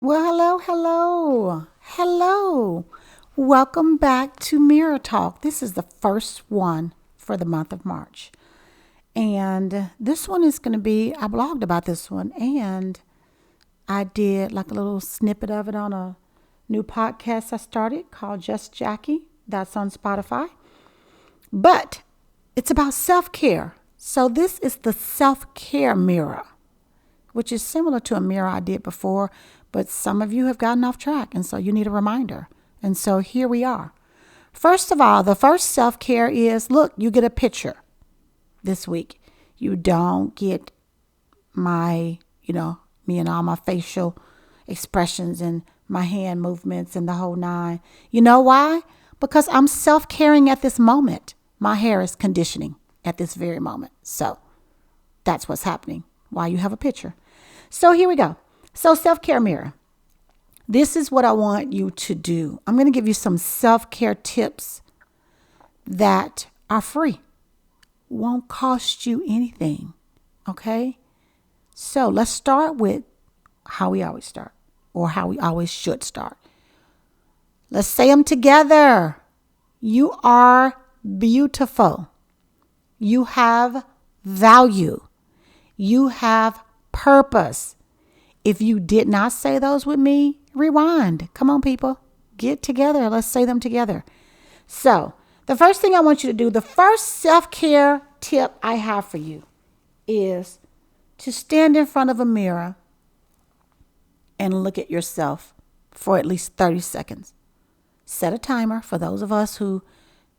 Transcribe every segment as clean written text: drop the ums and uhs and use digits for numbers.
Well, hello. Welcome back to Mirror Talk. This is the first one for the month of March. And this one is going to be, I blogged about this one and I did like a little snippet of it on a new podcast I started called Just Jackie. That's on Spotify. But it's about self care. So this is the self care mirror, which is similar to a mirror I did before, but some of you have gotten off track, and so you need a reminder. And so here we are. First of all, the first self care is look, you get a picture this week. You don't get me and all my facial expressions and my hand movements and the whole nine. You know why? Because I'm self caring at this moment. My hair is conditioning at this very moment. So that's what's happening. Why you have a picture. So here we go. So self-care mirror. This is what I want you to do. I'm going to give you some self-care tips that are free. Won't cost you anything. Okay? So let's start with how we always start or how we always should start. Let's say them together. You are beautiful. You have value. You have purpose. If you did not say those with me, rewind. Come on, people. Get together. Let's say them together. So, the first thing I want you to do, the first self-care tip I have for you is to stand in front of a mirror and look at yourself for at least 30 seconds. Set a timer for those of us who,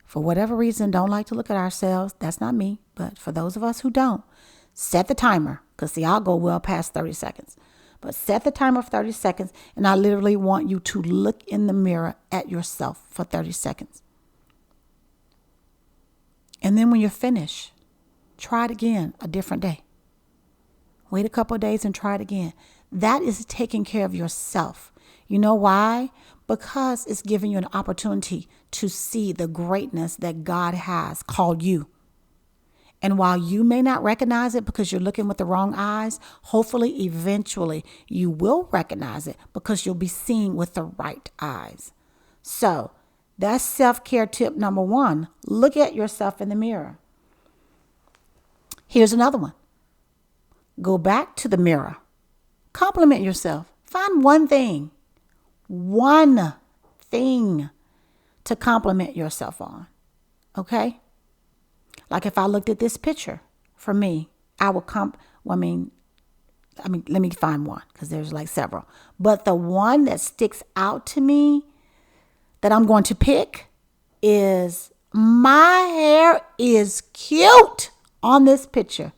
for whatever reason, don't like to look at ourselves. That's not me, but for those of us who don't, set the timer. Because, see, I'll go well past 30 seconds. But set the timer for 30 seconds, and I literally want you to look in the mirror at yourself for 30 seconds. And then when you're finished, try it again a different day. Wait a couple of days and try it again. That is taking care of yourself. You know why? Because it's giving you an opportunity to see the greatness that God has called you. And while you may not recognize it because you're looking with the wrong eyes, hopefully eventually you will recognize it because you'll be seeing with the right eyes. So that's self-care tip number one. Look at yourself in the mirror. Here's another one. Go back to the mirror. Compliment yourself. Find one thing to compliment yourself on. Okay? Like if I looked at this picture for me, I would let me find one because there's like several. But the one that sticks out to me that I'm going to pick is my hair is cute on this picture.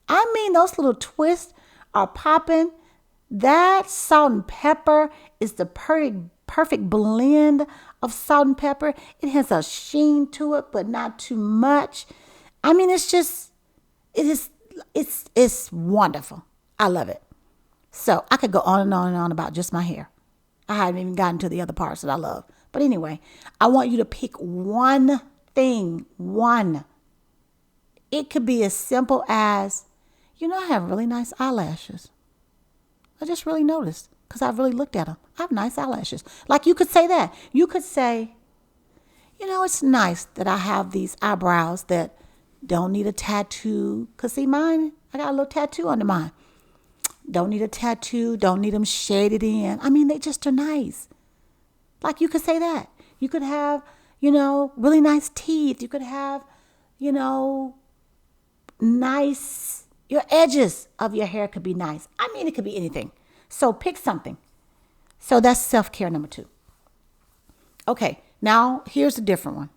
I mean, those little twists are popping. That salt and pepper is the perfect blend of salt and pepper. It has a sheen to it, but not too much. I mean, it's wonderful. I love it. So I could go on and on and on about just my hair. I haven't even gotten to the other parts that I love. But anyway, I want you to pick one thing, one. It could be as simple as, I have really nice eyelashes. I just really noticed because I've really looked at them. I have nice eyelashes. Like you could say that. You could say, it's nice that I have these eyebrows that don't need a tattoo. Because see, mine, I got a little tattoo under mine. Don't need a tattoo. Don't need them shaded in. I mean, they just are nice. Like you could say that. You could have, really nice teeth. You could have, nice, your edges of your hair could be nice. I mean, it could be anything. So pick something. So that's self-care number 2. Okay, now here's a different one.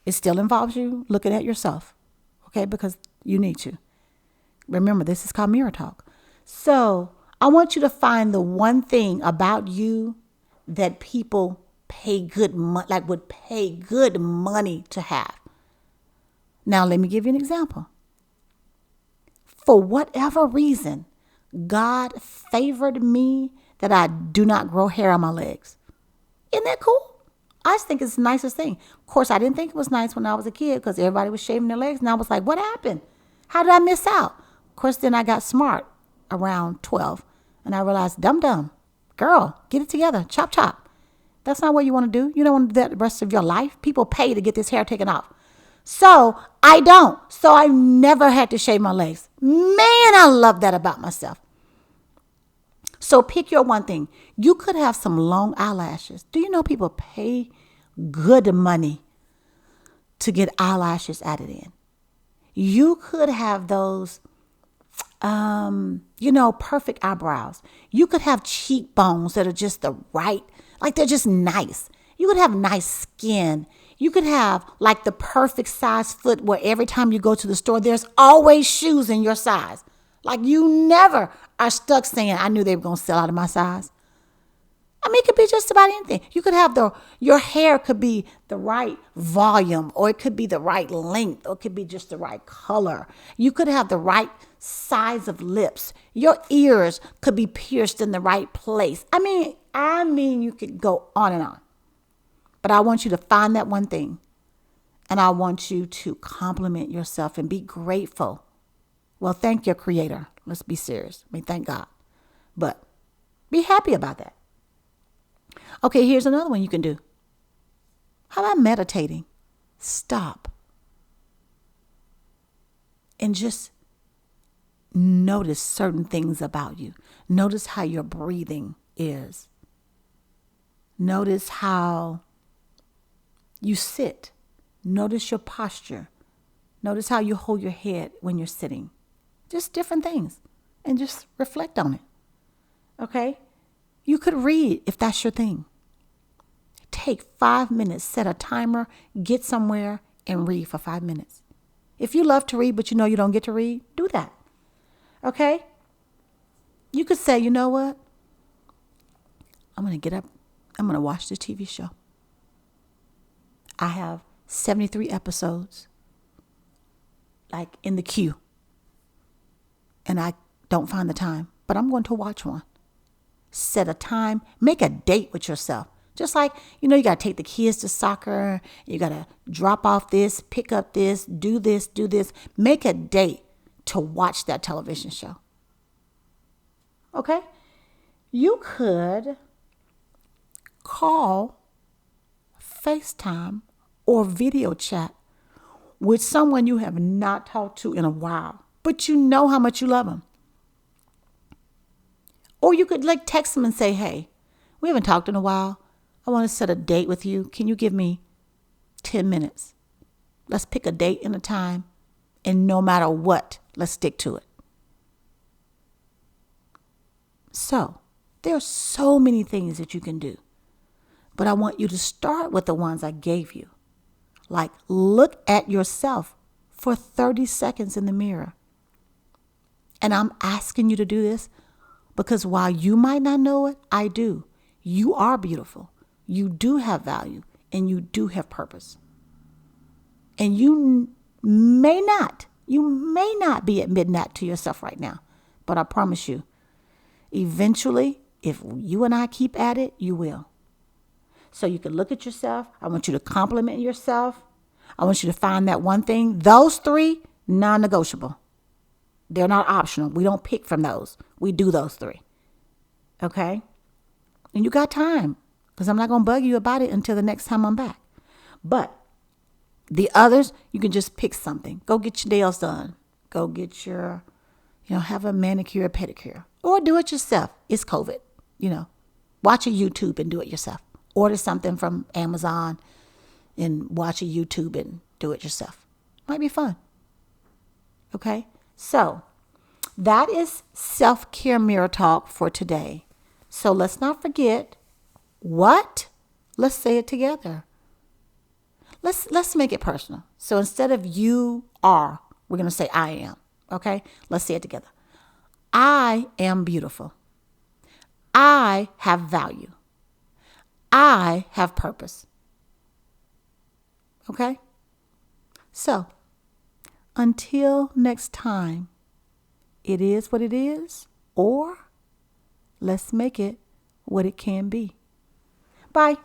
It still involves you looking at yourself. Okay, because you need to. Remember, this is called Mirror Talk. So I want you to find the one thing about you that people would pay good money to have. Now, let me give you an example. For whatever reason, God favored me that I do not grow hair on my legs. Isn't that cool? I just think it's the nicest thing. Of course, I didn't think it was nice when I was a kid because everybody was shaving their legs. And I was like, what happened? How did I miss out? Of course, then I got smart around 12. And I realized, dumb. Girl, get it together. Chop, chop. That's not what you want to do. You don't want to do that the rest of your life. People pay to get this hair taken off. So I don't. So I never had to shave my legs. Man, I love that about myself. So pick your one thing. You could have some long eyelashes. Do you know people pay good money to get eyelashes added in? You could have those, perfect eyebrows. You could have cheekbones that are just the right, like they're just nice. You could have nice skin. You could have like the perfect size foot where every time you go to the store, there's always shoes in your size. Like you never are stuck saying, I knew they were going to sell out of my size. I mean, it could be just about anything. You could have your hair could be the right volume, or it could be the right length, or it could be just the right color. You could have the right size of lips. Your ears could be pierced in the right place. I mean, you could go on and on. But I want you to find that one thing. And I want you to compliment yourself and be grateful. Well, thank your creator. Let's be serious. Thank God. But be happy about that. Okay, here's another one you can do. How about meditating? Stop. And just notice certain things about you. Notice how your breathing is. Notice how you sit. Notice your posture. Notice how you hold your head when you're sitting. Just different things. And just reflect on it. Okay? You could read if that's your thing. Take 5 minutes, set a timer, get somewhere and read for 5 minutes. If you love to read, but you know you don't get to read, do that. Okay? You could say, you know what? I'm going to get up. I'm going to watch the TV show. I have 73 episodes, like in the queue. And I don't find the time, but I'm going to watch one. Set a time, make a date with yourself. Just like, you got to take the kids to soccer. You got to drop off this, pick up this, do this, do this. Make a date to watch that television show. Okay? You could call, FaceTime, or video chat with someone you have not talked to in a while, but you know how much you love them. Or you could text them and say, hey, we haven't talked in a while. I want to set a date with you. Can you give me 10 minutes? Let's pick a date and a time. And no matter what, let's stick to it. So there are so many things that you can do. But I want you to start with the ones I gave you. Like look at yourself for 30 seconds in the mirror. And I'm asking you to do this because while you might not know it, I do. You are beautiful. You do have value and you do have purpose. And you may not be admitting that to yourself right now. But I promise you, eventually, if you and I keep at it, you will. So you can look at yourself. I want you to compliment yourself. I want you to find that one thing. Those 3, non-negotiable. They're not optional. We don't pick from those. We do those 3. Okay? And you got time because I'm not going to bug you about it until the next time I'm back. But the others, you can just pick something. Go get your nails done. Go get your, have a manicure, pedicure. Or do it yourself. It's COVID, Watch a YouTube and do it yourself. Order something from Amazon and watch a YouTube and do it yourself. Might be fun. Okay? So that is self-care mirror talk for today. So let's not forget what? Let's say it together. Let's make it personal. So instead of you are, we're going to say I am. Okay? Let's say it together. I am beautiful. I have value. I have purpose. Okay? So, until next time, it is what it is, or let's make it what it can be. Bye.